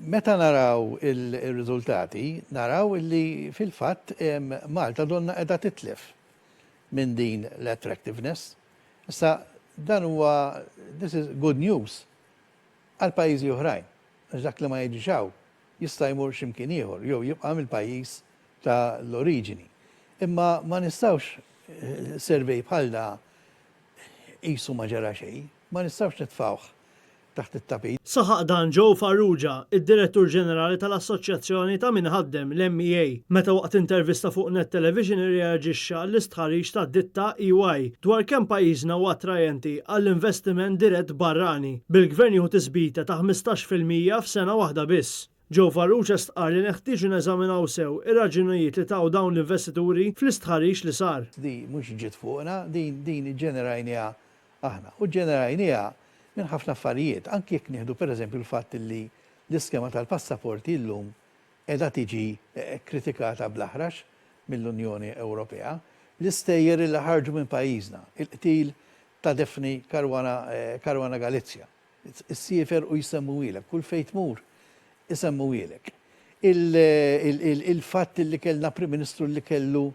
Meta naraw il-riżultati, naraw li fil-fatt Malta donna qiegħda titlef minn din l-attractiveness. Issa dan huwa this is good news għal pajjiżi oħrajn. Għax dak li ma jiġixaw jista' jmur x'imkien ieħor jew jibqa' mill-pajjiż ta' l-oriġini. Imma ma nistgħux survey bħal da qisu ma ġara xejn, ma nistgħux nitfgħuh taħt it-tapit. Saħaq dan Joe Farrugia, id-Direttur Ġenerali tal-Assoċjazzjoni ta' Minħaddem l-MEA, meta waqt intervista fuq Net Television irreaġixxa l-istħarriġ ta' ditta EY dwar kemm pajjiżna huwa attrajenti għall-investiment dirett barrani, bil-Gvern jieħu tisbita ta' 15% f'sena waħda biss. Joe Farrugia stqar li neħtieġu neżaminaw sew ir-raġunijiet li taw dawn l-investituri fl-istħarriġ li sar. Di mhux ġiet fuqna, din iġġenerajniha aħna. U ġenerajniha minn ħafna affarijiet, anki jekk nieħdu pereżempju l-fatt li l-iskema tal-passaporti llum qiegħda tiġi kritikata bl-aħrax mill-Unjoni Ewropea, l-istejjer li ħarġu minn pajjiżna, il-qtil ta' Defni Karwana Galizja. Is-siefer u jsemmuhilek, kull fejn tmur isemmuhilek. Il-fatt li kellna Prim Ministru li kellu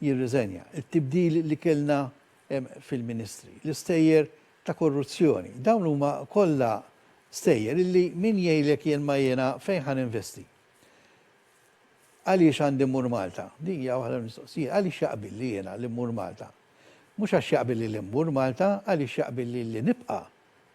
jirriżenja, it-tibdil li kellna fil-Ministri, l-istejjer ta' korruzzjoni. Dawn huma kollha stejjer illi min jgħidlek jien ma jiena fejn ħan investi. Għaliex għandi mmur Malta? Din hija waħda mistoqsija. Għaliex jaqbil li jiena li mmur Malta? Mhux għax jaqbil li mmur Malta, għaliex jaqbil li nibqa'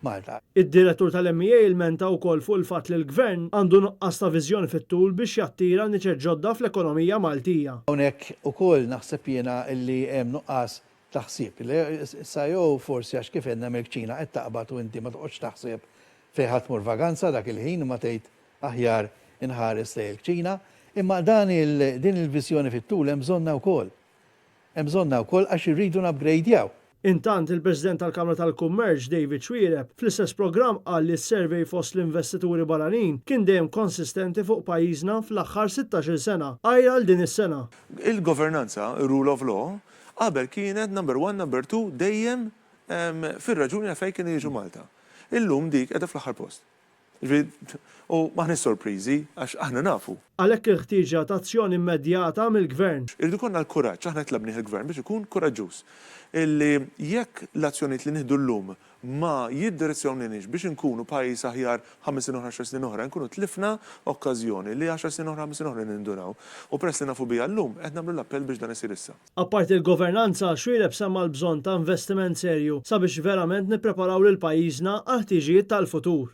Malta. Id-Direttur tal-MEA ilmenta wkoll fuq il-fatt li l-Gvern għandu nuqqas ta' viżjoni fit-tul biex jattira niċer ġodda fl-ekonomija Maltija. Hawnhekk ukoll naħseb jiena illi hemm nuqqas taħsib. Sa jew forsi għax kif għedna mill-Ċina qed taqbad u inti ma toqgħodx taħseb fejn ħadd tmur vaganza dak il-ħin ma tgħid aħjar inħares lejn il-Ċina, imma din il-viżjoni fit-tul hemm bżonna wkoll. Hemm bżonna wkoll għax irridu nupgradejaw. Intant il-President tal-Kamra tal-Kummerċ David Xwiereb fl-istess programm qal li s-survey fost l-investituri barranin kien dejjem konsistenti fuq pajjiżna fl-aħħar 16 sena, għajra għal din is-sena. Il-governanza, rule of law, qabel kienet number 1, number 2 dejjem fir-raġuni fejn kien jiġu Malta. Illum dik qiegħda fl-aħħar post. U maħniex sorpriżi għax aħna nafu. Għalhekk il-ħtieġa ta' azzjoni immedjata mill-Gvern. Irridu konna l-kuraġġ, aħna tlabnieh il-Gvern biex ikun kuraġġuż. Illi jekk l-azzjonijiet li nieħdu llum ma jiddirezzjonniex biex inkunu pajjiż aħjar 5 snin oħra, 10 snin oħra, nkunu tlifna okkażjoni li 10 snin oħra, 5 snin oħra nindunaw. U peress li nafu biha llum qed nagħmlu l-appell biex dan isir issa. Apparti l-governanza, Xwiereb semma l-bżonn ta' investiment serju sabiex verament nippreparaw lil pajjiżna għal ħtiġijiet tal-futur.